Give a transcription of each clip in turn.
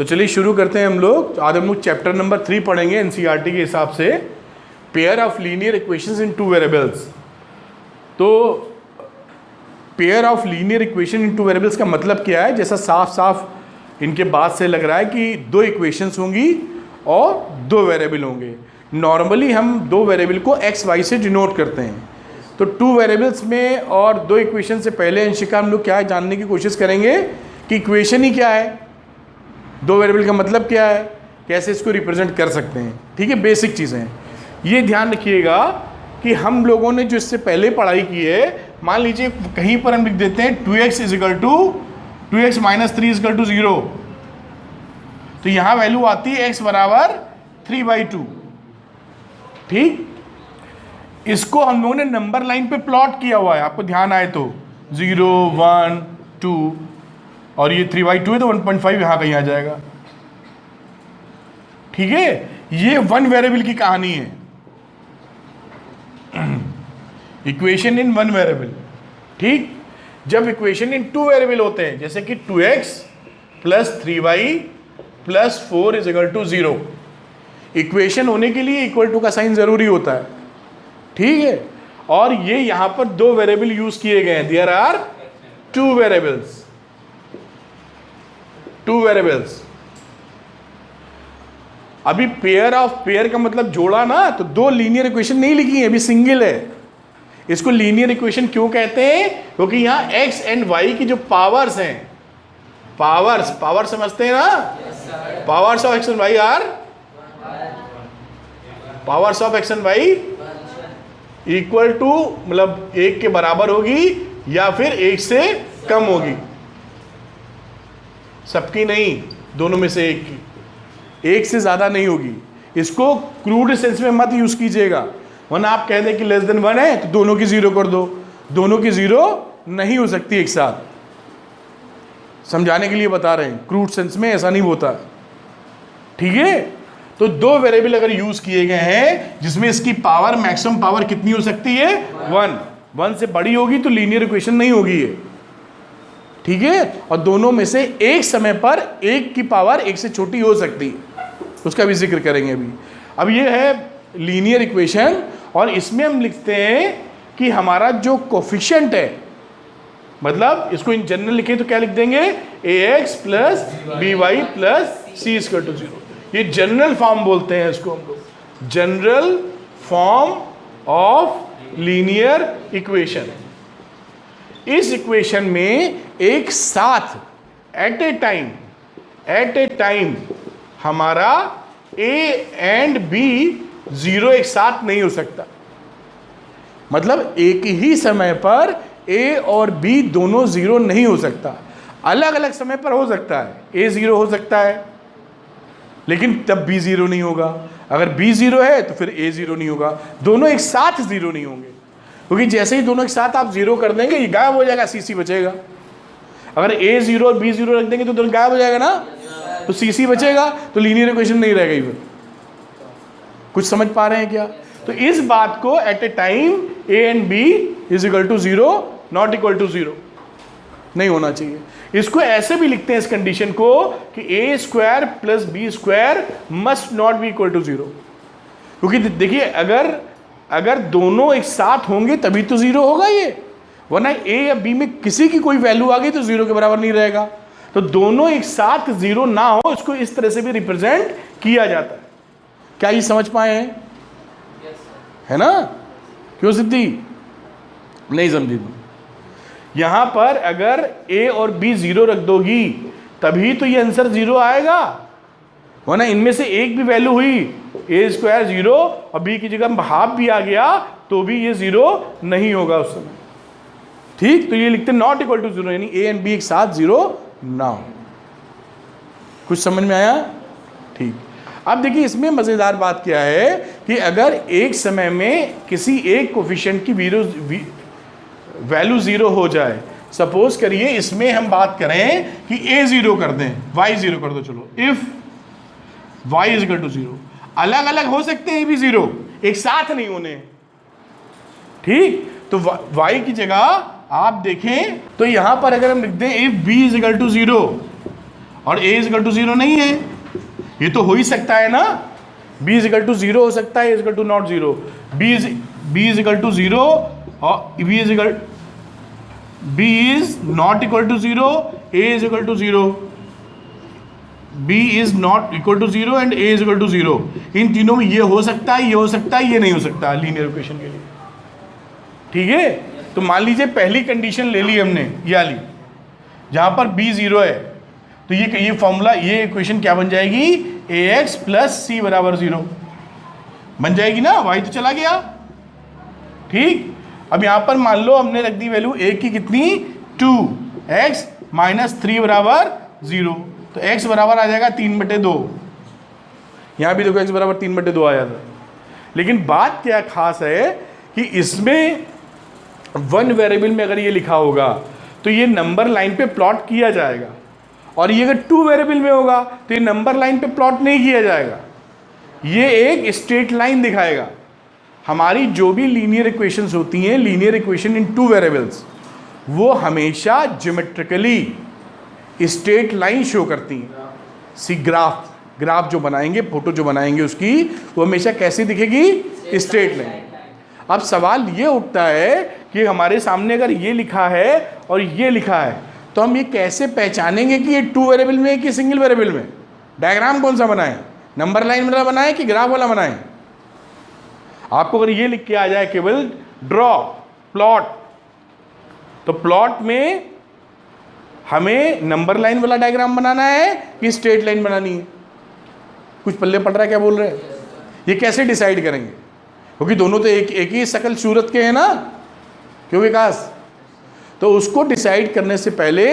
तो चलिए शुरू करते हैं हम लोग। आज हम लोग चैप्टर नंबर 3 पढ़ेंगे एनसीईआरटी के हिसाब से, pair of linear equations in two variables. तो pair of linear equation in two variables का मतलब क्या है? जैसा साफ साफ इनके बात से लग रहा है कि दो इक्वेशंस होंगी और दो वेरिएबल होंगे। नॉर्मली हम दो वेरिएबल को एक्स वाई से डिनोट करते हैं। तो टू वेरिएबल्स में और दो इक्वेशन से पहले अंशिका हम लोग क्या जानने की कोशिश करेंगे कि इक्वेशन ही क्या है, दो वेरिएबल का मतलब क्या है, कैसे इसको रिप्रेजेंट कर सकते हैं। ठीक है, बेसिक चीज़ें ये ध्यान रखिएगा कि हम लोगों ने जो इससे पहले पढ़ाई की है, मान लीजिए कहीं पर हम लिख देते हैं 2x equal to 2x minus 3 equal to 0, तो यहाँ वैल्यू आती है x बराबर 3/2। ठीक, इसको हम लोगों ने नंबर लाइन पे प्लॉट किया हुआ है, आपको ध्यान आए तो 0 1 2 और ये 3/2 है तो 1.5 यहाँ कहीं आ जाएगा। ठीक है, ये वन वेरिएबल की कहानी है, इक्वेशन इन वन वेरिएबल। ठीक, जब इक्वेशन इन टू वेरिएबल होते हैं जैसे कि 2x plus 3y plus 4 is equal to 0, equation होने के लिए इक्वल टू का साइन जरूरी होता है। ठीक है, और ये यहां पर दो वेरिएबल यूज किए गए हैं, देयर आर टू वेरिएबल्स। अभी पेयर ऑफ पेयर का मतलब जोड़ा ना, तो दो लीनियर इक्वेशन नहीं लिखी है, अभी सिंगल है। इसको लीनियर इक्वेशन क्यों कहते हैं? क्योंकि यहां एक्स एंड वाई की जो पावर्स हैं, पावर समझते हैं ना, powers of x and y are powers of x and y equal to, मतलब एक के बराबर होगी या फिर एक से कम होगी। सबकी नहीं, दोनों में से एक की, एक से ज्यादा नहीं होगी। इसको क्रूड सेंस में मत यूज कीजिएगा, वरना आप कह दें कि लेस देन 1 है तो दोनों की 0 कर दो। दोनों की 0 नहीं हो सकती एक साथ, समझाने के लिए बता रहे हैं, क्रूड सेंस में ऐसा नहीं होता। ठीक है, तो दो वेरिएबल अगर यूज किए गए हैं जिसमें इसकी पावर, मैक्सिमम पावर कितनी हो सकती है? 1 से बड़ी होगी तो लीनियर इक्वेशन नहीं होगी ये। ठीक है, और दोनों में से एक समय पर एक की पावर एक से छोटी हो सकती है, उसका भी जिक्र करेंगे अभी। अब ये है लीनियर इक्वेशन, और इसमें हम लिखते हैं कि हमारा जो कोफिशिएंट है, मतलब इसको इन जनरल लिखें तो क्या लिख देंगे? ax plus by plus c equal to 0। ये जनरल फॉर्म बोलते हैं इसको हम लोग, general form of linear equation. इस इक्वेशन में एक साथ एट ए टाइम हमारा a एंड b 0 एक साथ नहीं हो सकता। मतलब एक ही समय पर a और b दोनों 0 नहीं हो सकता, अलग अलग समय पर हो सकता है। a 0 हो सकता है लेकिन तब b 0 नहीं होगा, अगर b 0 है तो फिर a 0 नहीं होगा, दोनों एक साथ 0 नहीं होंगे। क्योंकि जैसे ही दोनों एक साथ आप 0 कर देंगे ये गायब हो जाएगा, c बचेगा। अगर a 0 और b 0 रख देंगे तो दोनों गायब हो जाएगा ना, तो c बचेगा, तो लीनियर इक्वेशन नहीं रह गई। फिर कुछ समझ पा रहे हैं क्या? तो इस बात को at a time a and b is equal to 0 not equal to 0 नहीं होना चाहिए। इसको ऐसे भी लिखते हैं इस कंडीशन को कि a square plus b square must not be equal to 0। क्योंकि देखिए अगर दोनों एक साथ होंगे तभी तो 0 होगा ये, वरना a या b में किसी की कोई वैल्यू आ गई तो 0 के बराबर नहीं रहेगा। तो दोनों एक साथ 0 ना हो, इसको इस तरह से भी रिप्रेजेंट किया जाता है। क्या ये समझ पाए हैं? है ना? क्यों सिद्धि नहीं समझी? यहां पर अगर a और b 0 रख दोगी तभी तो ये आंसर 0 आएगा, वरना इनमें से एक भी वैल्यू हुई, a स्क्वायर 0 और b की जगह हाफ भी आ गया तो भी ये 0 नहीं होगा उस समय। ठीक, तो ये लिखते नॉट इक्वल टू 0, यानी a एंड b एक साथ 0 ना हो। कुछ समझ में आया? ठीक, अब देखिए इसमें मजेदार बात क्या है कि अगर एक समय में किसी एक कोफिशिएंट की वैल्यू 0 हो जाए, सपोज करिए इसमें हम बात करें कि a 0 कर दें, y 0 कर दो, चलो if y is equal to 0, अलग अलग हो सकते हैं, a भी 0, एक साथ नहीं होने। ठीक, तो y की जगह आप देखें तो यहां पर अगर हम लिख दें if b is equal to 0 और a इजकल टू 0 नहीं है, ये तो हो ही सकता है ना, b इजकल टू 0 हो सकता है, a equal to not 0, b equal to 0 और b is not equal to 0, a is equal to 0, b is not equal to 0 and a is equal to 0। इन तीनों में ये हो सकता है, ये हो सकता है, ये नहीं हो सकता लीनियर इक्वेशन के लिए। ठीक है, तो मान लीजिए पहली कंडीशन ले ली हमने, ये वाली, जहां पर b 0 है, तो ये फॉर्मूला, ये इक्वेशन क्या बन जाएगी, ax प्लस c बराबर 0 बन जाएगी ना, y तो चला गया। ठीक, अब यहां पर मान लो हमने रख दी वैल्यू a की कितनी, 2x माइनस 3 बराबर 0, तो x बराबर आ जाएगा 3/2। यहां भी देखो x बराबर 3/2 आया था। लेकिन बात क्या खास है कि इसमें वन वेरिएबल में अगर ये लिखा होगा तो ये नंबर लाइन पे प्लॉट किया जाएगा, और ये अगर 2 वेरिएबल में होगा तो ये नंबर लाइन पे प्लॉट नहीं किया जाएगा, ये एक स्ट्रेट लाइन दिखाएगा। हमारी जो भी लीनियर इक्वेशंस होती हैं, लीनियर इक्वेशन इन 2 वेरिएबल्स, वो हमेशा ज्योमेट्रिकली स्ट्रेट लाइन शो करती हैं। सी ग्राफ जो बनाएंगे, फोटो जो बनाएंगे उसकी, वो हमेशा कैसी दिखेगी, स्ट्रेट लाइन। अब सवाल ये उठता है कि हमारे सामने अगर ये लिखा है और ये लिखा है, तो हम ये कैसे पहचानेंगे कि ये 2 वेरिएबल में है कि सिंगल वेरिएबल में। डायग्राम कौन सा बनाएं, नंबर लाइन वाला बनाएं कि ग्राफ वाला बनाएं। आपको अगर ये लिख के आ जाए केवल ड्रॉ प्लॉट, तो प्लॉट में हमें नंबर लाइन वाला डायग्राम बनाना है कि स्ट्रेट लाइन बनानी है। कुछ पल्ले पड़ रहा है क्या बोल रहे हैं, ये कैसे डिसाइड करेंगे, क्योंकि दोनों तो एक ही शकल सूरत के हैं ना, क्यों विकास। तो उसको डिसाइड करने से पहले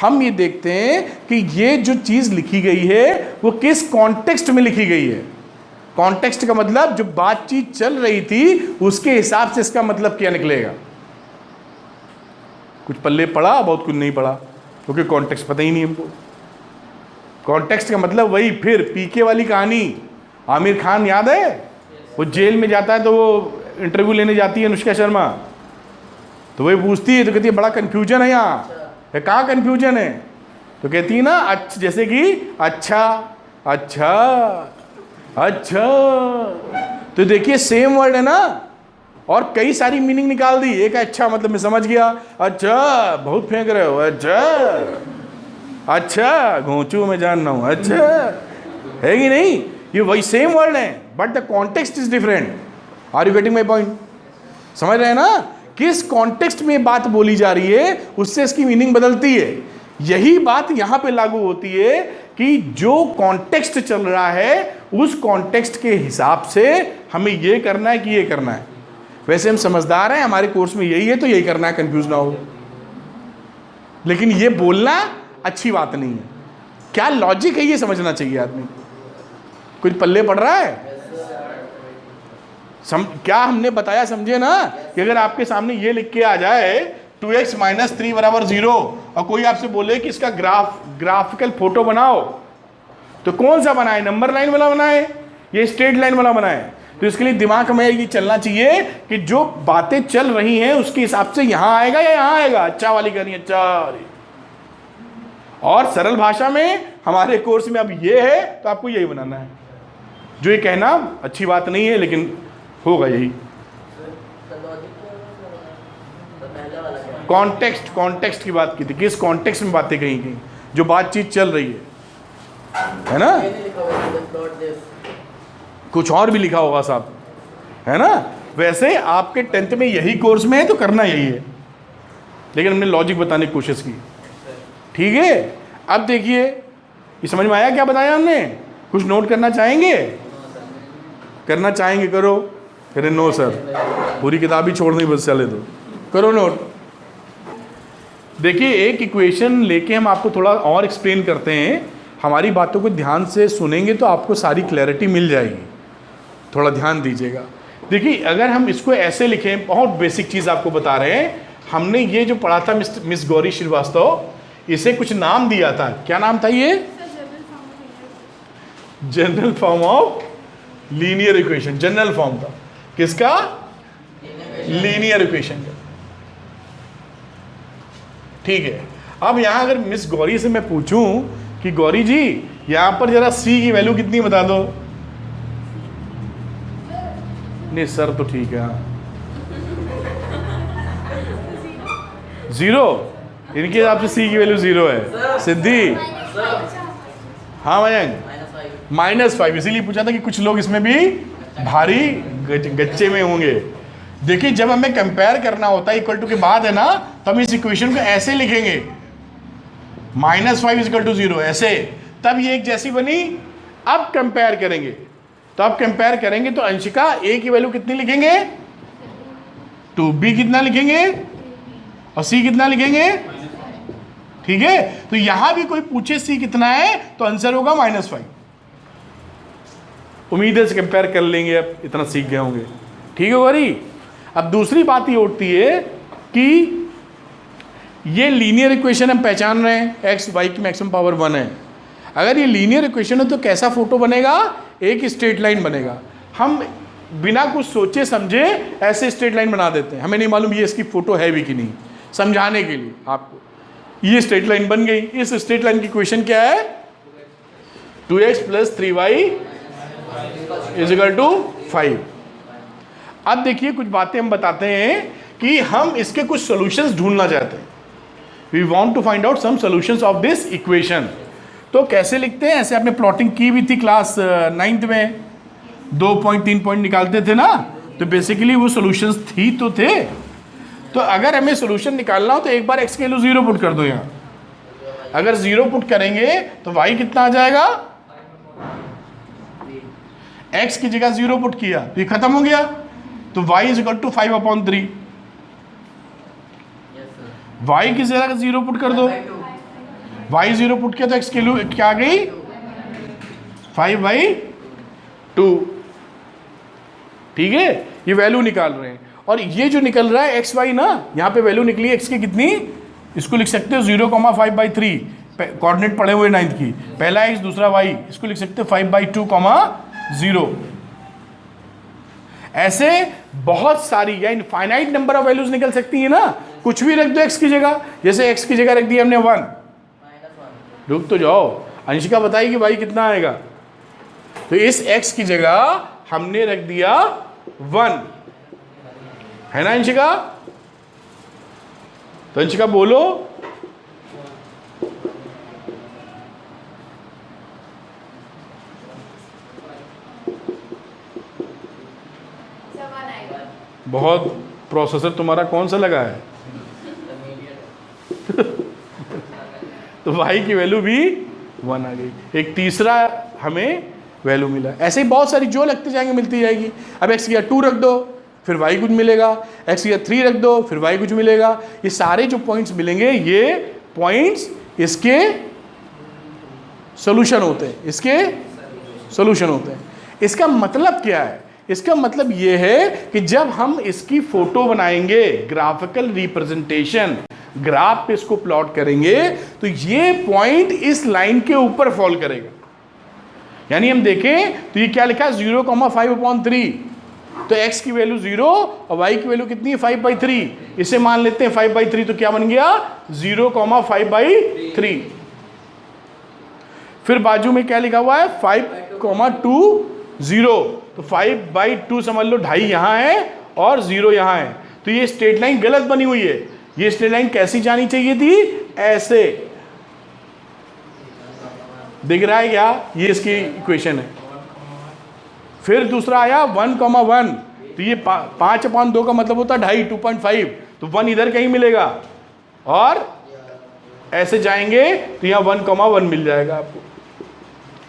हम ये देखते हैं कि ये जो चीज़ लिखी गई है वो किस कॉन्टेक्स्ट में लिखी गई है। कॉन्टेक्स्ट का मतलब जो बातचीत चल रही थी उसके हिसाब से इसका मतलब क्या निकलेगा। कुछ पल्ले पड़ा, बहुत कुछ नहीं पड़ा, क्योंकि कॉन्टेक्स्ट पता ही नहीं हमको। कॉन्टेक्स्ट का मतलब वही, फिर पीके वाली कहानी, आमिर खान याद है, वो जेल में जाता है तो वो इंटरव्यू लेने जाती है अनुष्का शर्मा, तो वही पूछती है, तो कहती है बड़ा कन्फ्यूजन है यहाँ, कहाँ कन्फ्यूजन है, तो कहती है ना अच्छा, जैसे कि अच्छा अच्छा अच्छा, तो देखिए सेम वर्ड है ना, और कई सारी मीनिंग निकाल दी। एक अच्छा मतलब मैं समझ गया, अच्छा बहुत फेंक रहे हो, अच्छा अच्छा घोंचू मैं जान रहा हूँ, अच्छा है कि नहीं, ये वही सेम वर्ड है but the context is different. Are you getting my point, समझ रहे हैं ना, किस कॉन्टेक्स्ट में बात बोली जा रही है उससे इसकी मीनिंग बदलती है। यही बात यहाँ पे लागू होती है कि जो कॉन्टेक्स्ट चल रहा है उस कॉन्टेक्स्ट के हिसाब से हमें ये करना है कि ये करना है। वैसे हम समझदार हैं, हमारे कोर्स में यही है तो यही करना है, कंफ्यूज ना हो। लेकिन ये बोलना अच्छी बात नहीं है, क्या लॉजिक है ये समझना चाहिए आदमी। कुछ पल्ले पड़ रहा है, क्या हमने बताया समझे ना, कि अगर आपके सामने ये लिख के आ जाए 2x माइनस 3 बराबर 0 और कोई आपसे बोले कि इसका ग्राफिकल फोटो बनाओ, तो कौन सा बनाए, नंबर लाइन वाला बनाए या स्ट्रेट लाइन वाला बनाए। तो इसके लिए दिमाग में ये चलना चाहिए कि जो बातें चल रही हैं उसके हिसाब से यहां आएगा या यहां आएगा, अच्छा वाली करनी, अच्छा। और सरल भाषा में हमारे कोर्स में अब ये है तो आपको यही बनाना है। जो ये कहना अच्छी बात नहीं है लेकिन होगा यही। कॉन्टेक्स्ट की बात की थी, किस कॉन्टेक्स्ट में बातें कही गई, जो बातचीत चल रही है ना। कुछ और भी लिखा होगा साहब, है ना। वैसे आपके 10th में यही कोर्स में है तो करना यही है, लेकिन हमने लॉजिक बताने की कोशिश की, ठीक है। अब देखिए ये समझ में आया क्या बताया हमने, कुछ नोट करना चाहेंगे, करना चाहेंगे करो, करें नो सर पूरी किताब ही छोड़ नहीं बस चले तो करो नोट। देखिए एक इक्वेशन लेके हम आपको थोड़ा और एक्सप्लेन करते हैं, हमारी बातों को ध्यान से सुनेंगे तो आपको सारी क्लैरिटी मिल जाएगी, थोड़ा ध्यान दीजिएगा। देखिए अगर हम इसको ऐसे लिखें, बहुत बेसिक चीज़ आपको बता रहे हैं, हमने ये जो पढ़ा था मिस गौरी श्रीवास्तव, इसे कुछ नाम दिया था, क्या नाम था ये, general form of linear equation. General form था किसका, लीनियर इक्वेशन का, ठीक है। अब यहां अगर मिस गौरी से मैं पूछूं कि गौरी जी यहाँ पर जरा सी की वैल्यू कितनी बता दो। नहीं सर तो ठीक है, हाँ 0, इनके हिसाब से सी की वैल्यू 0 है। सिद्धि, हाँ मयंक -5, इसीलिए पूछा था कि कुछ लोग इसमें भी भारी गच्चे में होंगे। देखिए जब हमें कंपेयर करना होता है इक्वल टू के बाद है ना, तो हम इस इक्वेशन को ऐसे लिखेंगे -5 = 0 ऐसे, तब ये एक जैसी बनी। अब कंपेयर करेंगे, तो अब कंपेयर करेंगे तो अंशिका a की वैल्यू कितनी लिखेंगे 2, b कितना लिखेंगे और c कितना लिखेंगे, ठीक है। तो यहां भी कोई पूछे c कितना है तो आंसर होगा -5। उम्मीद है से कंपेयर कर लेंगे, अब इतना सीख गए होंगे, ठीक है गौरी। अब दूसरी बात ये उठती है कि ये लीनियर इक्वेशन हम पहचान रहे हैं, x y की मैक्सिमम पावर 1 है। अगर ये लीनियर इक्वेशन है तो कैसा फोटो बनेगा, एक स्ट्रेट लाइन बनेगा। हम बिना कुछ सोचे समझे ऐसे स्ट्रेट लाइन बना देते हैं, हमें नहीं मालूम ये इसकी फोटो है भी कि नहीं, समझाने के लिए आपको। ये स्ट्रेट लाइन बन गई। इस स्ट्रेट लाइन की इक्वेशन क्या है, 2x + 3y = 5। अब देखिए कुछ बातें हम बताते हैं कि हम इसके कुछ सॉल्यूशंस ढूंढना चाहते हैं। We want to find out some solutions of this equation. तो कैसे लिखते हैं, ऐसे आपने प्लॉटिंग की भी थी क्लास 9th में, 2 पॉइंट 3 पॉइंट निकालते थे ना, तो बेसिकली वो सॉल्यूशंस थी तो थे। तो अगर हमें सॉल्यूशन निकालना हो तो एक बार x की वैल्यू 0 पुट कर दो यहाँ। अगर 0 पुट करेंगे तो y कितना आ जाएगा, x की जगह 0 पुट किया तो ये खत्म हो गया, तो y = 5/3। y की जगह 0 पुट कर दो, y 0 पुट किया तो x की वैल्यू क्या आ गई 5/2, ठीक है। ये वैल्यू निकाल रहे हैं और ये जो निकल रहा है x y ना, यहाँ पे वैल्यू निकली x की कितनी, इसको लिख सकते हो 0,5/3, कोऑर्डिनेट पढ़े हुए 9th की, पहला x दूसरा y, इसको लिख सकते हो 5/2,0। ऐसे बहुत सारी या इनफाइनाइट नंबर ऑफ वैल्यूज निकल सकती है ना, कुछ भी रख दो x की जगह। जैसे x की जगह रख दिया हमने 1, रुक तो जाओ, अंशिका बताएगी y कितना आएगा। तो इस x की जगह हमने रख दिया 1, है ना अंशिका। तो अंशिका बोलो, बहुत प्रोसेसर तुम्हारा कौन सा लगा है तो y की वैल्यू भी 1 आ गई। एक तीसरा हमें वैल्यू मिला। ऐसे ही बहुत सारी जो लगते जाएंगे मिलती जाएगी। अब x की 2 रख दो फिर y कुछ मिलेगा, x की 3 रख दो फिर y कुछ मिलेगा। ये सारे जो पॉइंट्स मिलेंगे ये पॉइंट्स इसके सॉल्यूशन होते हैं, इसके सॉल्यूशन होते हैं। इसका मतलब क्या है, इसका मतलब ये है कि जब हम इसकी फोटो बनाएंगे, ग्राफिकल रिप्रेजेंटेशन, ग्राफ पे इसको प्लॉट करेंगे, तो ये पॉइंट इस लाइन के ऊपर फॉल करेगा। यानी हम देखें तो ये क्या लिखा है 0,5/3, तो x की वैल्यू 0 और y की वैल्यू कितनी है 5/3। इसे मान लेते हैं 5/3, तो क्या बन गया 0,5/3। फिर बाजू में क्या लिखा हुआ है 5,2,0, तो 5/2 समझ लो, 2.5 यहाँ है और 0 यहाँ है। तो ये स्ट्रेट लाइन गलत बनी हुई है। ये स्ट्रेट लाइन कैसी जानी चाहिए थी, ऐसे। दिख रहा है क्या, ये इसकी इक्वेशन है। फिर दूसरा आया 1,1, तो ये 5/2 का मतलब होता है 2.5, 2.5, तो 1 इधर कहीं मिलेगा और ऐसे जाएंगे तो यहाँ 1,1 मिल जाएगा आपको।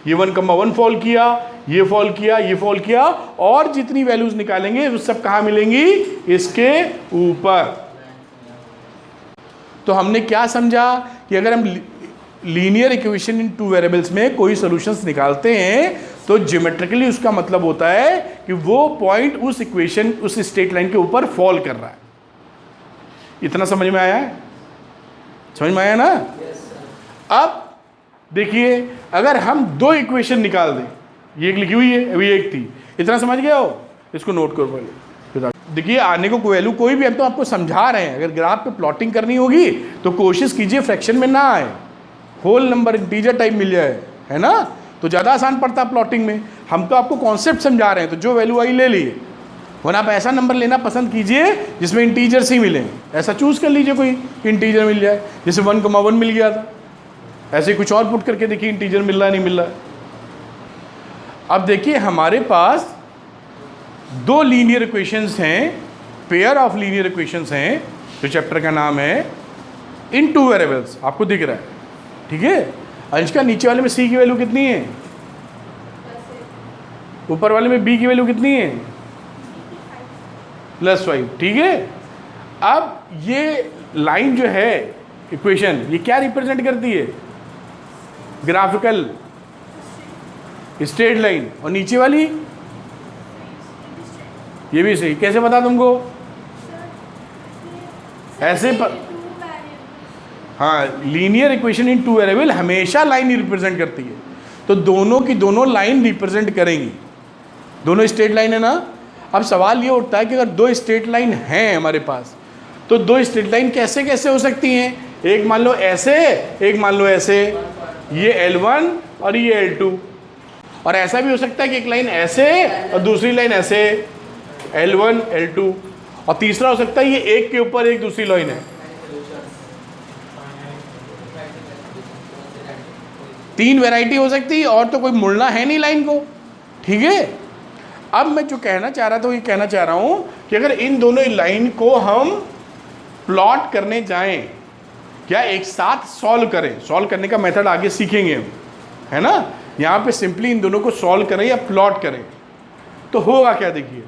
ये 1,1 फॉल किया, ये फॉल किया, ये फॉल किया, और जितनी वैल्यूज निकालेंगे वो सब कहाँ मिलेंगी, इसके ऊपर। तो हमने क्या समझा कि अगर हम लीनियर इक्वेशन इन 2 वेरिएबल्स में कोई सॉल्यूशंस निकालते हैं तो ज्योमेट्रिकली उसका मतलब होता है कि वो पॉइंट उस इक्वेशन, उस स्ट्रेट लाइन के ऊपर फॉल कर रहा है। इतना समझ में आया है, समझ में आया ना। अब देखिए अगर हम 2 इक्वेशन निकाल दें, ये एक लिखी हुई है, अभी एक थी, इतना समझ गए हो, इसको नोट करो पहले। देखिए आने को वैल्यू कोई भी, हम तो आपको समझा रहे हैं, अगर ग्राफ पे प्लॉटिंग करनी होगी तो कोशिश कीजिए फ्रैक्शन में ना आए, होल नंबर इंटीजर टाइप मिल जाए, है ना, तो ज़्यादा आसान पड़ता है प्लॉटिंग में। हम तो आपको कॉन्सेप्ट समझा रहे हैं, तो जो वैल्यू आई ले लिए, वरना आप ऐसा नंबर लेना पसंद कीजिए जिसमें इंटीजर्स ही मिलें। ऐसा चूज़ कर लीजिए कोई इंटीजर मिल जाए, जैसे 1,1 मिल गया था, ऐसे कुछ और पुट करके देखिए इंटीजर मिल रहा है नहीं मिल रहा है। अब देखिए हमारे पास दो लीनियर इक्वेशंस हैं, पेयर ऑफ लीनियर इक्वेशंस हैं, जो चैप्टर का नाम है इन टू वेरिएबल्स, आपको दिख रहा है, ठीक है। अंश का नीचे वाले में सी की वैल्यू कितनी है, ऊपर वाले में बी की वैल्यू कितनी है, +5, ठीक है। अब ये लाइन जो है इक्वेशन, ये क्या रिप्रेजेंट करती है, ग्राफिकल स्ट्रेट लाइन, और नीचे वाली ये भी सही। कैसे पता तुमको, ऐसे हाँ, linear equation in two variable हमेशा लाइन ही रिप्रेजेंट करती है, तो दोनों की दोनों लाइन रिप्रेजेंट करेंगी, दोनों स्ट्रेट लाइन है ना। अब सवाल ये उठता है कि अगर दो स्ट्रेट लाइन हैं हमारे पास, तो दो स्ट्रेट लाइन कैसे कैसे हो सकती हैं, एक मान लो ऐसे, एक मान लो ऐसे, ये L1 और ये L2, और ऐसा भी हो सकता है कि एक लाइन ऐसे और दूसरी लाइन ऐसे, L1 L2, और तीसरा हो सकता है ये एक के ऊपर एक दूसरी लाइन है। तीन वैरायटी हो सकती है, और तो कोई मुड़ना है नहीं लाइन को, ठीक है। अब मैं जो कहना चाह रहा था वो ये कहना चाह रहा हूं कि अगर इन दोनों लाइन को हम प्लॉट करने जाएं या एक साथ सॉल्व करें, सॉल्व करने का मेथड आगे सीखेंगे हम, है ना। यहाँ पे सिंपली इन दोनों को सॉल्व करें या प्लॉट करें तो होगा क्या, देखिए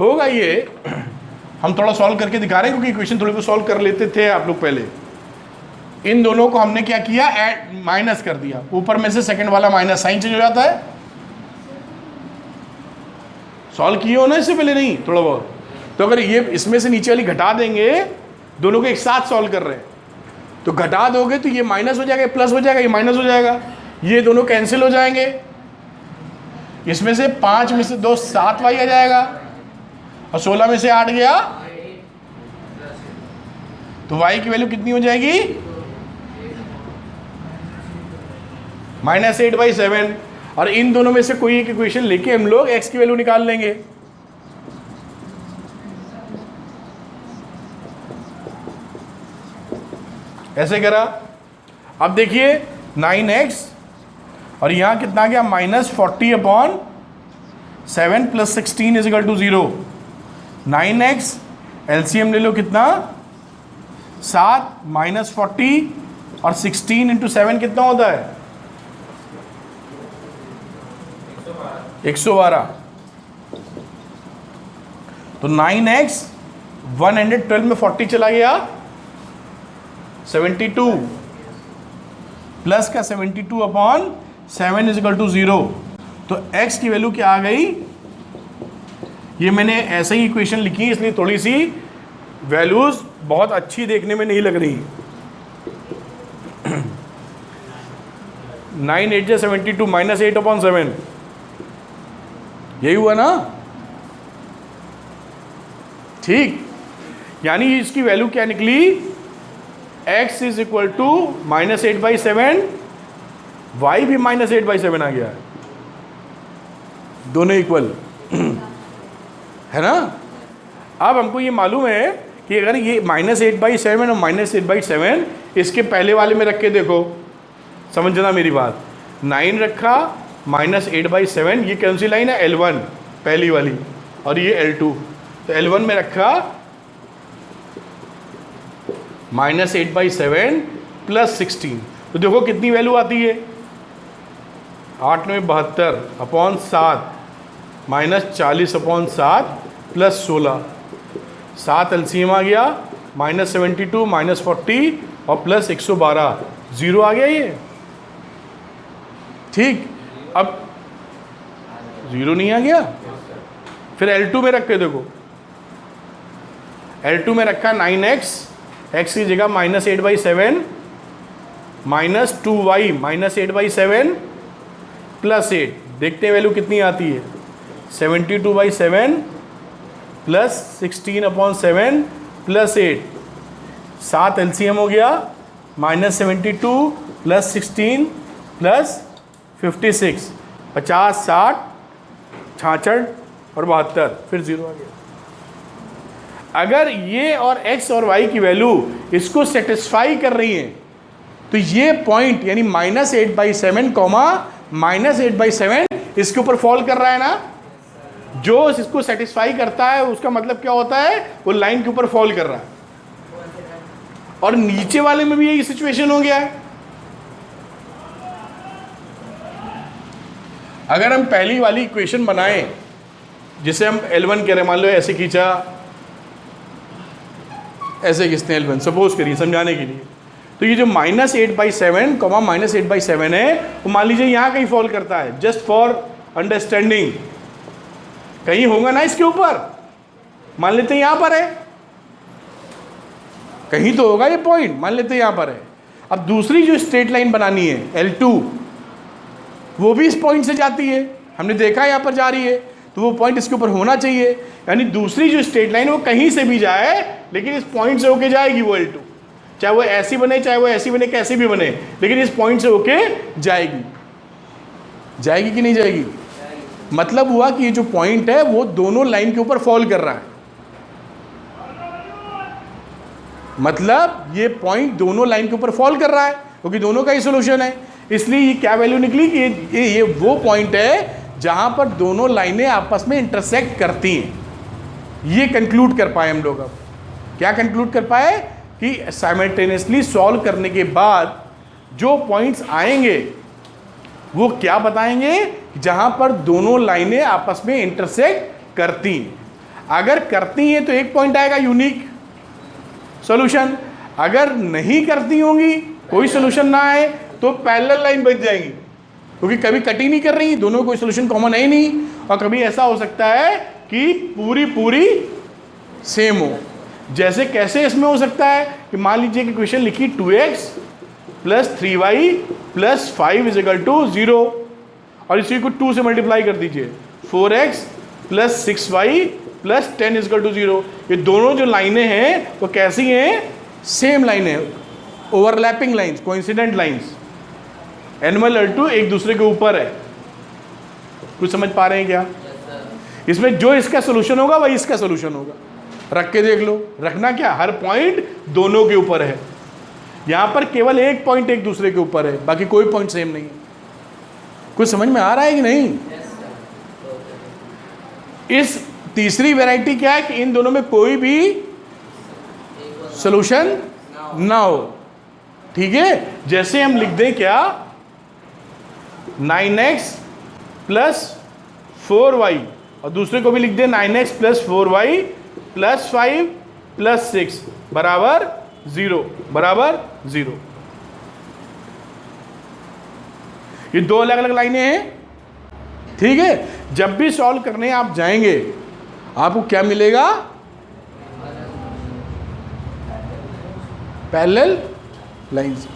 होगा ये, हम थोड़ा सॉल्व करके दिखा रहे हैं क्योंकि इक्वेशन थोड़ी बहुत सॉल्व कर लेते थे आप लोग पहले। इन दोनों को हमने क्या किया, माइनस कर दिया, ऊपर में से सेकंड वाला माइनस साइन चेंज हो जाता है। सॉल्व किए हो ना इससे पहले, नहीं थोड़ा बहुत, तो अगर ये इसमें से नीचे वाली घटा देंगे, दोनों को एक साथ सॉल्व कर रहे हैं, तो घटा दोगे तो ये माइनस हो जाएगा, प्लस हो जाएगा, ये माइनस हो जाएगा, ये दोनों कैंसिल हो जाएंगे, इसमें से 5 में से 2 7y आ जाएगा, और 16 में से 8 गया, तो y की वैल्यू कितनी हो जाएगी, -8/7। और इन दोनों में से कोई एक इक्वेशन लेके हम लोग x की वैल्यू निकाल लेंगे। ऐसे करा। अब देखिए 9x और यहां कितना आ गया, -40/7 + 16 = 0। 9x एलसीएम ले लो, कितना 7 -40 और 16 × 7 कितना होता है, 112। तो 9x 112 में 40 चला गया, 72 प्लस का 72/7 = 0। तो x की वैल्यू क्या आ गई, ये मैंने ऐसे ही इक्वेशन लिखी है इसलिए थोड़ी सी वैल्यूज बहुत अच्छी देखने में नहीं लग रही। 9 8 × 72 -8/7, यही हुआ ना, ठीक। यानी इसकी वैल्यू क्या निकली, x = -8/7, y भी -8/7 आ गया है, दोनों इक्वल है ना। अब हमको ये मालूम है कि अगर ये -8/7 और -8/7 इसके पहले वाले में रख के देखो, समझना मेरी बात, 9 रखा -8/7, ये कौन सी लाइन है, L1 पहली वाली, और ये L2, तो L1 में रखा -8/7 + 16, तो देखो कितनी वैल्यू आती है, 8 में 72/7 -40/7 + 16, 7 एलसीएम आ गया, -72 -40 और प्लस 112, 0 आ गया ये, ठीक। अब 0 नहीं आ गया, फिर L2 में रख के देखो, L2 में रखा 9x, x की जगह -8/7 -2y -8/7 + 8, देखते हैं वैल्यू कितनी आती है, 72/7 + 16/7 + 8, 7 एलसीएम हो गया, -72 प्लस 16 प्लस 56, 50, 60, 66 और 72, फिर 0 आ गया। अगर ये और x और y की वैल्यू इसको सेटिस्फाई कर रही है तो ये पॉइंट यानी -8/7 -8/7 इसके ऊपर फॉल कर रहा है ना। जो इसको सेटिस्फाई करता है उसका मतलब क्या होता है, वो लाइन के ऊपर फॉल कर रहा है। और नीचे वाले में भी यही सिचुएशन हो गया है। अगर हम पहली वाली इक्वेशन बनाएं जिसे हम L1 कह रहे हैं, मान लो ऐसे खींचा, ऐसे खींचते हैं L1 सपोज करिए समझाने के लिए, तो ये जो -8/7 -8/7 है वो मान लीजिए यहाँ कहीं फॉल करता है, जस्ट फॉर अंडरस्टैंडिंग कहीं होगा ना इसके ऊपर, मान लेते हैं यहाँ पर है, कहीं तो होगा ये पॉइंट, मान लेते हैं यहाँ पर है। अब दूसरी जो स्ट्रेट लाइन बनानी है L2 वो भी इस पॉइंट से जाती है, हमने देखा है यहाँ पर जा रही है, तो वो पॉइंट इसके ऊपर होना चाहिए। यानी दूसरी जो स्ट्रेट लाइन वो कहीं से भी जाए लेकिन इस पॉइंट से होके जाएगी वो L2, चाहे वो ऐसी बने चाहे वो ऐसी बने, कैसी भी बने, लेकिन इस पॉइंट से होके जाएगी। जाएगी कि नहीं जाएगी? मतलब हुआ कि ये जो पॉइंट है वो दोनों लाइन के ऊपर फॉल कर रहा है, मतलब ये पॉइंट दोनों लाइन के ऊपर फॉल कर रहा है क्योंकि दोनों का ही सोल्यूशन है। इसलिए ये क्या वैल्यू निकली कि ये वो पॉइंट है जहां पर दोनों लाइनें आपस में इंटरसेक्ट करती हैं। ये कंक्लूड कर पाए हम लोग। अब क्या कंक्लूड कर पाए कि साइमल्टेनियसली सॉल्व करने के बाद जो पॉइंट्स आएंगे वो क्या बताएंगे, जहां पर दोनों लाइनें आपस में इंटरसेक्ट करती हैं। अगर करती हैं तो एक पॉइंट आएगा यूनिक सॉल्यूशन, अगर नहीं करती होंगी कोई सॉल्यूशन ना आए तो पैरेलल लाइन बच जाएंगी क्योंकि कभी कट ही नहीं कर रही, दोनों कोई सॉल्यूशन कॉमन है ही नहीं। और कभी ऐसा हो सकता है कि पूरी सेम हो। जैसे कैसे इसमें हो सकता है कि मान लीजिए कि क्वेश्चन लिखी 2x + 3y + 5 = 0 और इसी को 2 से मल्टीप्लाई कर दीजिए, 4x + 6y + 10 = 0। ये दोनों जो लाइनें हैं वो कैसी हैं? सेम लाइन है, overlapping lines, coincident lines. N1 L2 एक दूसरे के ऊपर है। कुछ समझ पा रहे हैं क्या? इसमें जो इसका सोल्यूशन होगा वही इसका सोल्यूशन होगा। रख के देख लो, रखना क्या, हर पॉइंट दोनों के ऊपर है। यहां पर केवल एक पॉइंट एक दूसरे के ऊपर है, बाकी कोई पॉइंट सेम नहीं है। कुछ समझ में आ रहा है कि नहीं? इस तीसरी वैरायटी क्या है कि इन दोनों में कोई भी सॉल्यूशन ना हो। ठीक है, जैसे हम लिख दें क्या, 9x + 4y और दूसरे को भी लिख दें 9x + 4y + 5 + 6 बराबर 0। ये दो अलग अलग लाइनें हैं। ठीक है, जब भी सॉल्व करने आप जाएंगे आपको क्या मिलेगा? Parallel lines.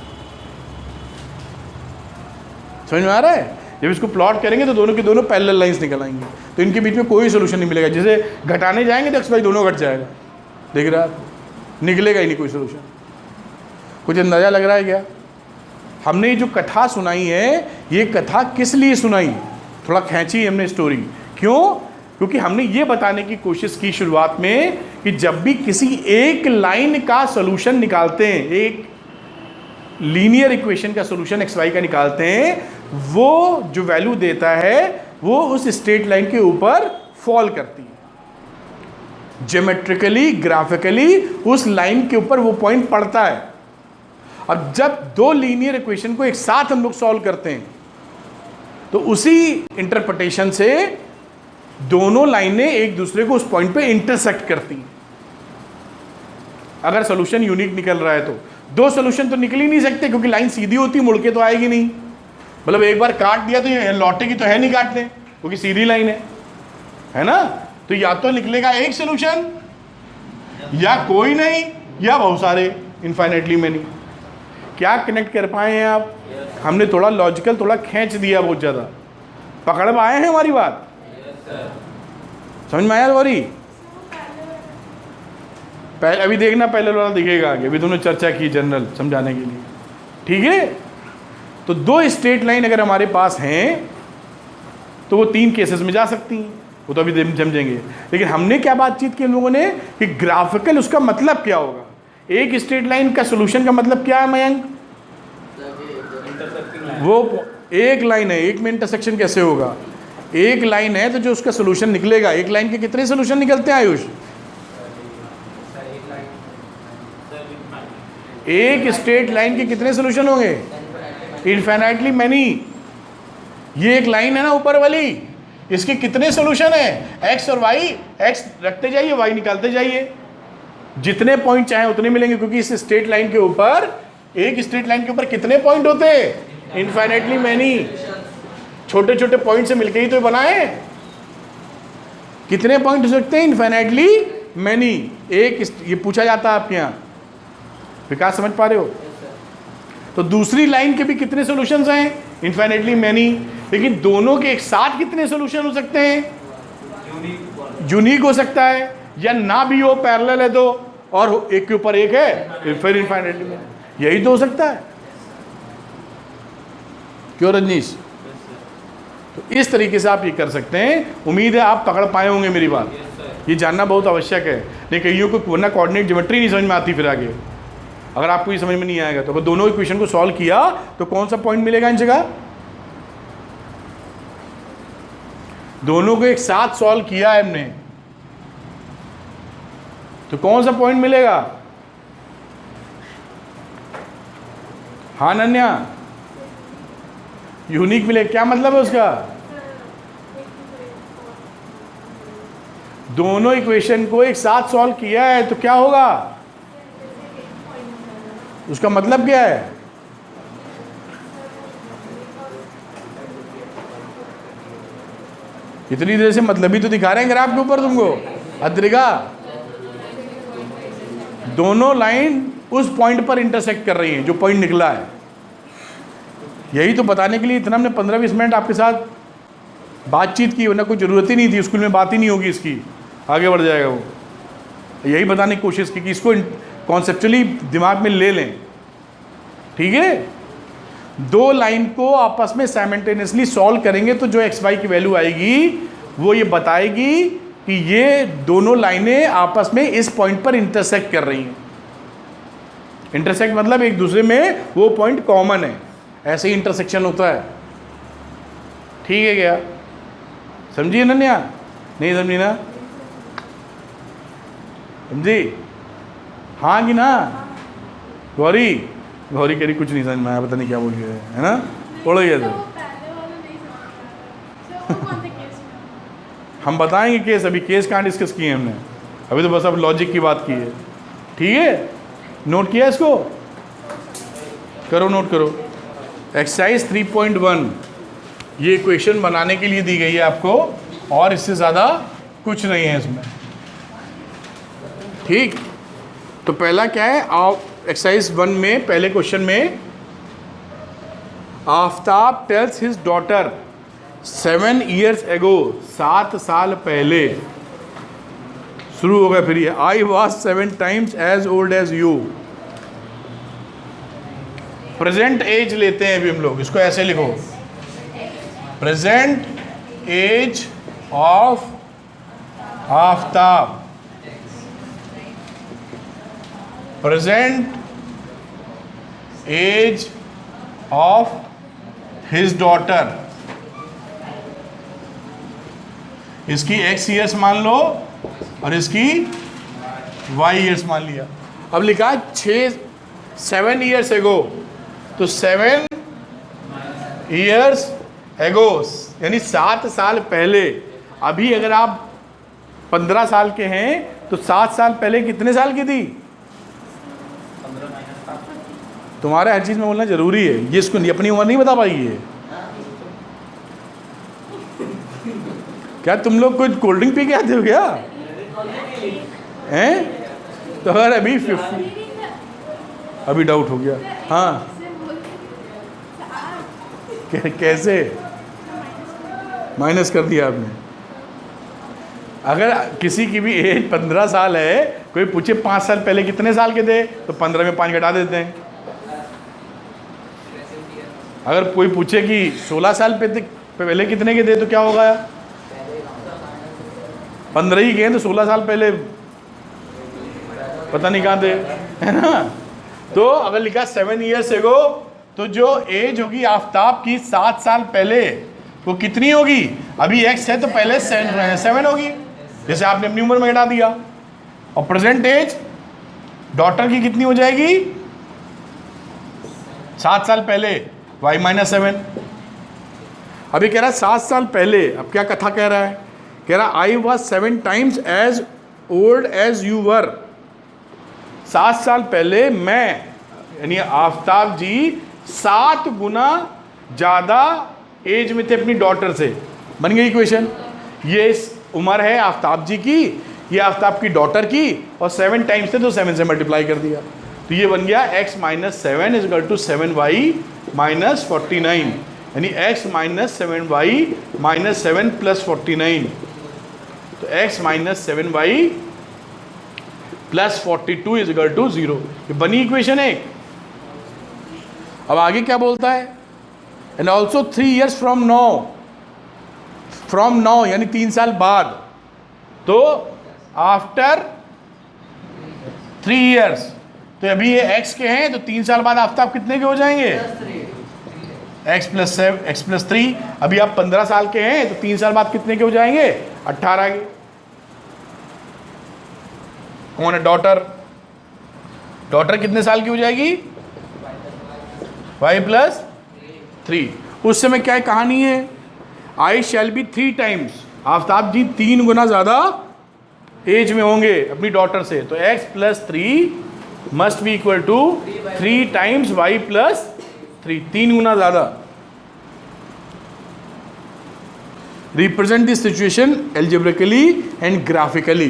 समझ में आ रहा है? जब इसको प्लॉट करेंगे तो दोनों के दोनों पैरेलल लाइंस निकल आएंगे, तो इनके बीच में कोई सोल्यूशन नहीं मिलेगा। जैसे घटाने जाएंगे तो x y दोनों घट जाएगा, देख रहा है, निकलेगा ही नहीं कोई सोल्यूशन। कुछ अंदाजा लग रहा है क्या? हमने ये जो कथा सुनाई है, ये कथा किस लिए सुनाई? थोड़ा खींची हमने स्टोरी। क्यों? क्योंकि हमने ये बताने की कोशिश की शुरुआत में कि जब भी किसी एक लाइन का सोल्यूशन निकालते हैं, एक लीनियर इक्वेशन का सोल्यूशन एक्स वाई का निकालते हैं, वो जो वैल्यू देता है वो उस स्ट्रेट लाइन के ऊपर फॉल करती है। ज्योमेट्रिकली, ग्राफिकली उस लाइन के ऊपर वो पॉइंट पड़ता है। अब जब दो लीनियर इक्वेशन को एक साथ हम लोग सॉल्व करते हैं तो उसी इंटरप्रिटेशन से दोनों लाइनें एक दूसरे को उस पॉइंट पे इंटरसेक्ट करती हैं। अगर सोल्यूशन यूनिक निकल रहा है तो दो सोल्यूशन तो निकल ही नहीं सकते, क्योंकि लाइन सीधी होती, मुड़ के तो आएगी नहीं। मतलब एक बार काट दिया तो ये लौटेगी तो है नहीं काटने, क्योंकि सीधी लाइन है ना। तो या तो निकलेगा एक सोल्यूशन, या कोई नहीं, या बहुत सारे, इनफाइनाइटली मैनी। क्या कनेक्ट कर पाए हैं आप? हमने थोड़ा लॉजिकल थोड़ा खींच दिया, बहुत ज़्यादा पकड़ में आए हैं हमारी बात? समझ में आया गौरी? पहले अभी देखना, पहले वाला दिखेगा आगे, अभी दोनों चर्चा की जनरल समझाने के लिए। ठीक है, तो 2 स्ट्रेट लाइन अगर हमारे पास हैं तो वो 3 केसेस में जा सकती हैं, वो तो अभी समझेंगे। लेकिन हमने क्या बातचीत की हम लोगों ने कि ग्राफिकल उसका मतलब क्या होगा। एक स्ट्रेट लाइन का सोल्यूशन का मतलब क्या है मयंक? वो एक लाइन है, एक में इंटरसेक्शन कैसे होगा? एक लाइन है तो जो उसका सोल्यूशन निकलेगा, एक लाइन के कितने सोल्यूशन निकलते हैं आयुष? एक स्ट्रेट लाइन के कितने सोल्यूशन होंगे? Infinitely many. ये एक लाइन है ना ऊपर वाली, इसके कितने सोल्यूशन है? एक्स और वाई, एक्स रखते जाइए, वाई निकालते जाइए, जितने पॉइंट चाहे उतने मिलेंगे, क्योंकि इस स्ट्रेट लाइन के ऊपर, एक स्ट्रेट लाइन के ऊपर कितने पॉइंट होते हैं? Infinitely many. छोटे छोटे पॉइंट से मिलके ही तो बना है। कितने पॉइंट हो सकते हैं? Infinitely many. एक ये पूछा जाता है आपके यहाँ, विकास समझ पा रहे हो? तो दूसरी लाइन के भी कितने सॉल्यूशंस हैं? Infinitely many. लेकिन दोनों के एक साथ कितने सॉल्यूशन हो सकते हैं? यूनिक हो सकता है, या ना भी हो, पैरेलल है तो, और एक के ऊपर एक है, फिर इनफाइनाइटली मैनी। यही तो हो सकता है। क्यों रजनीश? तो इस तरीके से आप ये कर सकते हैं। उम्मीद है आप पकड़ पाए होंगे मेरी बात। ये जानना बहुत आवश्यक है, नहीं कईयों को वरना कोऑर्डिनेट ज्योमेट्री नहीं समझ में आती फिर आगे। अगर आपको ये समझ में नहीं आएगा तो अगर दोनों इक्वेशन को सॉल्व किया तो कौन सा पॉइंट मिलेगा इन जगह? दोनों को एक साथ सॉल्व किया है हमने तो कौन सा पॉइंट मिलेगा? हाँ नन्या, यूनिक मिले। क्या मतलब है उसका? दोनों इक्वेशन को एक साथ सॉल्व किया है तो क्या होगा? उसका मतलब क्या है? इतनी देर से मतलब ही तो दिखा रहे हैं ग्राफ के ऊपर तुमको। अद्रिका, दोनों लाइन उस पॉइंट पर इंटरसेक्ट कर रही हैं जो पॉइंट निकला है। यही तो बताने के लिए इतना हमने 15-20 मिनट आपके साथ बातचीत की, वरना कोई ज़रूरत ही नहीं थी। स्कूल में बात ही नहीं होगी इसकी, आगे बढ़ जाएगा वो। यही बताने की कोशिश की कि इसको कॉन्सेप्चुअली दिमाग में ले लें, ठीक है? 2 लाइन को आपस में साइमल्टेनियसली सॉल्व करेंगे तो जो एक्स वाई की वैल्यू आएगी वो ये बताएगी कि ये दोनों लाइनें आपस में इस पॉइंट पर इंटरसेक्ट कर रही हैं। इंटरसेक्ट मतलब एक दूसरे में वो पॉइंट कॉमन है, ऐसे ही इंटरसेक्शन होता है। ठीक है क्या? समझिए नन्या? नहीं समझी ना? समझी? हाँ कि ना? गौरी कह रही कुछ नहीं समझ में आया, पता नहीं क्या बोल रही है ना? पढ़ो ये तो हम बताएंगे केस। अभी केस कहाँ डिस्कस किए हमने, अभी तो बस अब लॉजिक की बात की है। ठीक है, नोट किया इसको? करो, नोट करो। एक्सरसाइज 3.1 ये इक्वेशन बनाने के लिए दी गई है आपको, और इससे ज़्यादा कुछ नहीं है इसमें। ठीक, तो पहला क्या है? आप एक्सरसाइज 1 में पहले क्वेश्चन में, Aftab tales his daughter 7 years ago, 7 साल पहले, शुरू होगा फिर ये, I was 7 times as old as you। Present age लेते हैं अभी हम लोग, इसको ऐसे लिखो, present age of Aftab, present age of his daughter. इसकी x ईयर्स मान लो और इसकी y ईयर्स मान लिया। अब लिखा 7 years ago, तो 7 years ago यानी 7 साल पहले। अभी अगर आप 15 साल के हैं तो 7 साल पहले कितने साल की थी? तुम्हारे हर चीज़ में बोलना जरूरी है, ये इसको अपनी उम्र नहीं बता पाएगी है। क्या तुम लोग कुछ कोल्ड ड्रिंक पी के आते हो क्या? हैं? तो अगर अभी 50, अभी डाउट हो गया। हाँ कैसे माइनस कर दिया आपने? अगर किसी की भी एज 15 साल है, कोई पूछे 5 साल पहले कितने साल के थे, तो 15 में 5 घटा देते हैं। अगर कोई पूछे कि 16 साल पहले कितने के थे तो क्या होगा? 15 ही के हैं, तो 16 साल पहले पता नहीं कहाँ थे, है ना। तो अगर लिखा 7 years ago, तो जो एज होगी आफ्ताब की 7 साल पहले वो कितनी होगी? अभी x है तो पहले 7 होगी, जैसे आपने अपनी उम्र में घटा दिया। और प्रेजेंट एज डॉटर की कितनी हो जाएगी? 7 साल पहले y - 7। अभी कह रहा है 7 साल पहले, अब क्या कथा कह रहा है? कह रहा I was 7 times as old as you were। 7 साल पहले मैं, यानी आफ्ताब जी 7 गुना ज़्यादा एज में थे अपनी डॉटर से। बन गई इक्वेशन। ये उम्र है आफ्ताब जी की, ये आफ्ताब की डॉटर की, और 7 टाइम्स थे तो 7 से मल्टीप्लाई कर दिया, तो ये बन गया x - 7 = 7y - 49, यानी x - 7y - 7 + 49, तो x - 7y + 42 = 0। ये बनी इक्वेशन है। अब आगे क्या बोलता है? And also 3 years from now, यानी 3 साल बाद, तो आफ्टर 3 years, तो अभी ये x के हैं, तो 3 साल बाद आफ्ताब कितने के हो जाएंगे? x + 3। अभी आप 15 साल के हैं, तो 3 साल बाद कितने के हो जाएंगे? 18 के। कौन है? डॉटर कितने साल की हो जाएगी? y + 3। उस समय क्या कहानी है? I shall be 3 times, Aftab जी 3 गुना ज़्यादा एज में होंगे अपनी डॉटर से, तो x + 3 must be equal to 3 times y + 3, 3 गुना ज़्यादा। Represent this situation algebraically and graphically.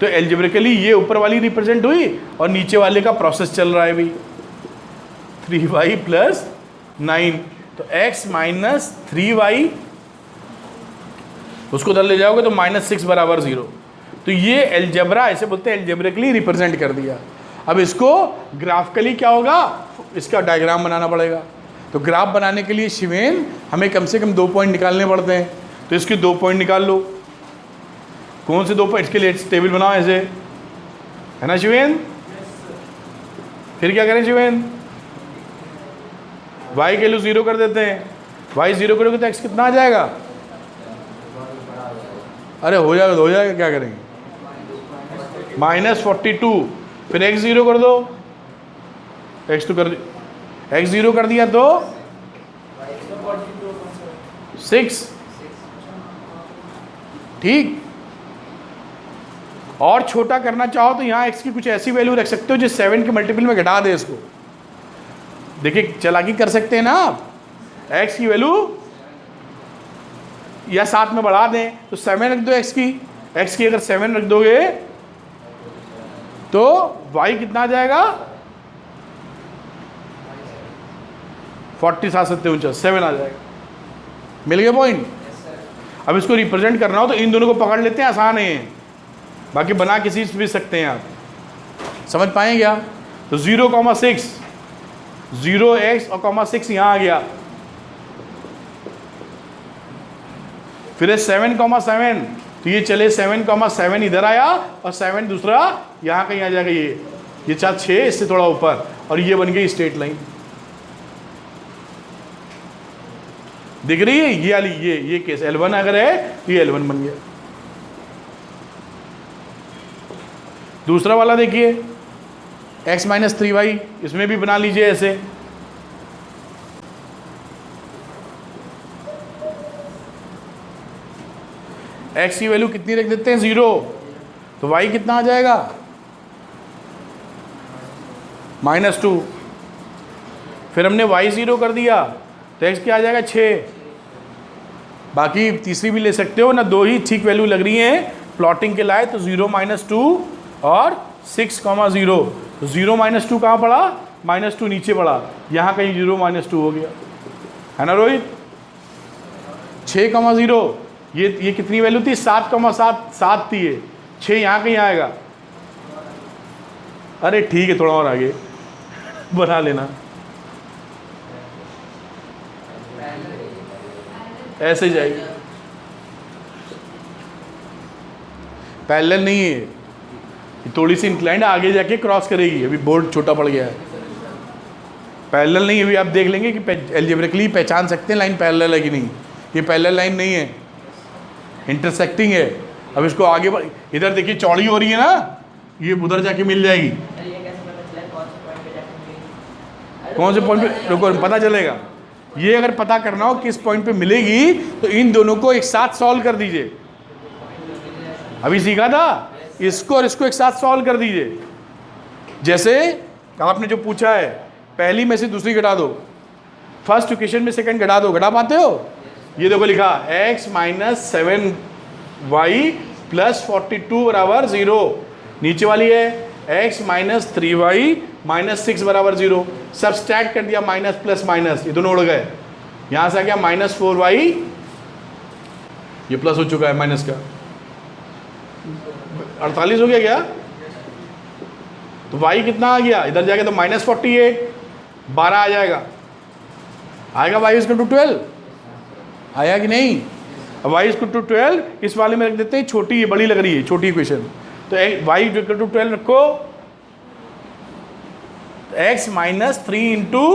तो एल्जेब्रिकली ये ऊपर वाली रिप्रेजेंट हुई और नीचे वाले का प्रोसेस चल रहा है भाई। 3y + 9, तो x - 3y, उसको उधर ले जाओगे तो -6 = 0। तो ये एल्जेब्रा, ऐसे बोलते हैं, एल्जेब्रिकली रिप्रेजेंट कर दिया। अब इसको ग्राफिकली क्या होगा? इसका डायग्राम बनाना पड़ेगा। तो ग्राफ बनाने के लिए शिवेन हमें कम से कम 2 पॉइंट निकालने पड़ते हैं, तो इसके 2 पॉइंट निकाल लो। कौन से 2 पॉइंट? इसके लिए टेबल बनाओ ऐसे, है ना शिवेन? फिर क्या करें शिवेन? y के लिए 0 कर देते हैं। y 0 करोगे तो x कितना आ जाएगा? अरे हो जाएगा तो हो जाएगा, क्या करेंगे? -42। फिर x 0 कर दो, x तो कर, x 0 कर दिया तो 6, ठीक। और छोटा करना चाहो तो यहाँ x की कुछ ऐसी वैल्यू रख सकते हो जो 7 के मल्टीपल में घटा दे इसको। देखिए चालाकी कर सकते हैं ना आप, x की वैल्यू या 7 में बढ़ा दें, तो 7 रख दो x की अगर 7 रख दोगे तो y कितना आ जाएगा? 47 7 7 आ जाएगा। मिल गया पॉइंट? अब इसको रिप्रेजेंट करना हो तो इन दोनों को पकड़ लेते हैं, आसान है, बाकी बना किसी से भी सकते हैं आप। समझ पाएं क्या? तो 0,6, 0x और 6 यहाँ आ गया। फिर 7,7, तो ये चले 7,7 इधर आया और 7 दूसरा यहाँ कहीं आ जाएगा। ये 6 इससे थोड़ा ऊपर, और ये बन गई स्ट्रेट लाइन। दिख रही है ये वाली? ये केस L1 अगर है तो ये L1 बन गया। दूसरा वाला देखिए, x - 3y, इसमें भी बना लीजिए ऐसे। x की वैल्यू कितनी रख देते हैं? 0, तो y कितना आ जाएगा? -2। फिर हमने y 0 कर दिया तो x क्या आ जाएगा? 6। बाकी तीसरी भी ले सकते हो ना, 2 ही ठीक वैल्यू लग रही हैं प्लॉटिंग के लाए, तो 0 - 2 और 6,0। तो 0 - 2 कहाँ पड़ा? -2 नीचे पड़ा, यहाँ कहीं 0 - 2 हो गया, है ना रोहित? 6,0, ये कितनी वैल्यू थी? 7,7 थी ये, 6 यहाँ कहीं आएगा। अरे ठीक है, थोड़ा और आगे बना लेना। ऐसे जाएगी, पैरेलल नहीं है, थोड़ी सी इंक्लाइंड आगे जाके क्रॉस करेगी। अभी बोर्ड छोटा पड़ गया है, पैरेलल नहीं है। अभी आप देख लेंगे कि एल्जेब्रिकली पहचान सकते हैं लाइन पैरेलल है कि नहीं। ये पैरेलल लाइन नहीं है, इंटरसेक्टिंग है। अब इसको आगे इधर देखिए चौड़ी हो रही है ना, ये उधर जाके मिल जाएगी। कौन से पॉइंट पे, रुको पता चलेगा। ये अगर पता करना हो किस पॉइंट पे मिलेगी तो इन दोनों को एक साथ सॉल्व कर दीजिए। अभी सीखा था, इसको और इसको एक साथ सॉल्व कर दीजिए। जैसे आपने जो पूछा है, पहली में से दूसरी घटा दो, फर्स्ट इक्वेशन में सेकंड घटा दो, घटा पाते हो? ये देखो लिखा x माइनस 7y प्लस 42 बराबर 0। नीचे वाली है x माइनस 3y माइनस 6 बराबर 0। सब्सट्रैक्ट कर दिया, माइनस प्लस माइनस, ये दोनों उड़ गए। यहाँ से आ गया माइनस 4y, ये प्लस हो चुका है माइनस का, 48 हो गया क्या? तो y कितना आ गया? इधर जाएगा तो माइनस 48, 12 आ जाएगा। आएगा y इज टू 12, आया कि नहीं? अब y इज टू 12 इस वाले में रख देते हैं, छोटी है, बड़ी लग रही है छोटी इक्वेशन। तो y इक्वल टू 12 रखो, x माइनस 3 इंटू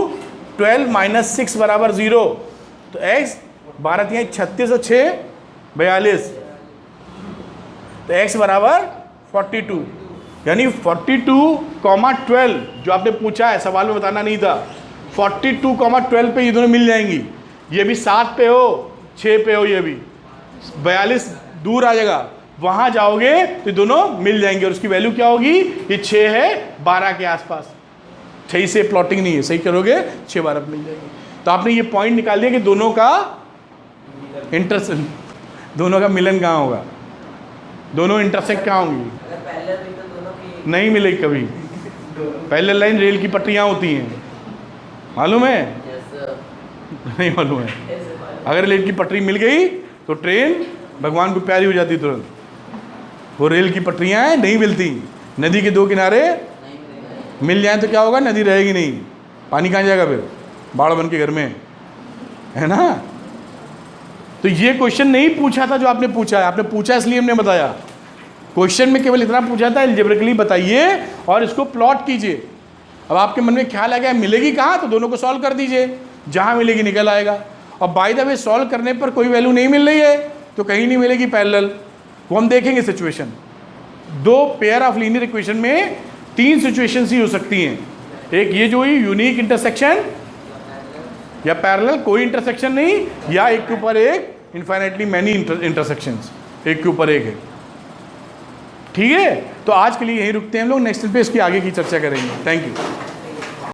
12 माइनस 6 बराबर 0। तो x 12 3 36 और 6 42, तो x बराबर 42, यानी 42,12 जो आपने पूछा है, सवाल में बताना नहीं था। 42,12 पे ये दोनों मिल जाएंगी। ये भी 7 पे हो, 6 पे हो, ये भी 42 दूर आ जाएगा, वहाँ जाओगे तो दोनों मिल जाएंगे। और उसकी वैल्यू क्या होगी? ये 6 है 12 के आसपास। 6 से प्लॉटिंग नहीं है, सही करोगे 6 12 मिल जाएगी। तो आपने ये पॉइंट निकाल दिया कि दोनों का इंटरसेक्ट, दोनों का मिलन कहाँ होगा, दोनों इंटरसेक्ट कहाँ होंगी? नहीं मिलेगी कभी। पहले लाइन रेल की पटरियाँ होती हैं, मालूम है? नहीं मालूम है? अगर रेल की पटरी मिल गई तो ट्रेन भगवान को प्यारी हो जाती तुरंत। वो रेल की पटरियाँ नहीं मिलती। नदी के दो किनारे मिल जाए तो क्या होगा? नदी रहेगी नहीं, पानी कहाँ जाएगा फिर? बाढ़ बन के घर में, है ना? तो ये क्वेश्चन नहीं पूछा था जो आपने पूछा है, आपने पूछा इसलिए हमने बताया। क्वेश्चन में केवल इतना पूछा था, एल्जेब्रिकली बताइए और इसको प्लॉट कीजिए। अब आपके मन में ख्याल आ गया मिलेगी कहाँ, तो दोनों को सॉल्व कर दीजिए, जहाँ मिलेगी निकल आएगा। और बाय द वे सॉल्व करने पर कोई वैल्यू नहीं मिल रही है तो कहीं नहीं मिलेगी पैरेलल, वो हम देखेंगे सिचुएशन। दो पेयर ऑफ लीनियर इक्वेशन में 3 सिचुएशंस ही हो सकती हैं। एक ये जो हुई यूनिक इंटरसेक्शन, या पैरेलल कोई इंटरसेक्शन नहीं, या एक के ऊपर एक इनफाइनाइटली मैनी इंटरसेक्शंस, एक के ऊपर एक है। ठीक है, तो आज के लिए यहीं रुकते हैं हम लोग, नेक्स्ट पे इसकी आगे की चर्चा करेंगे। Thank you.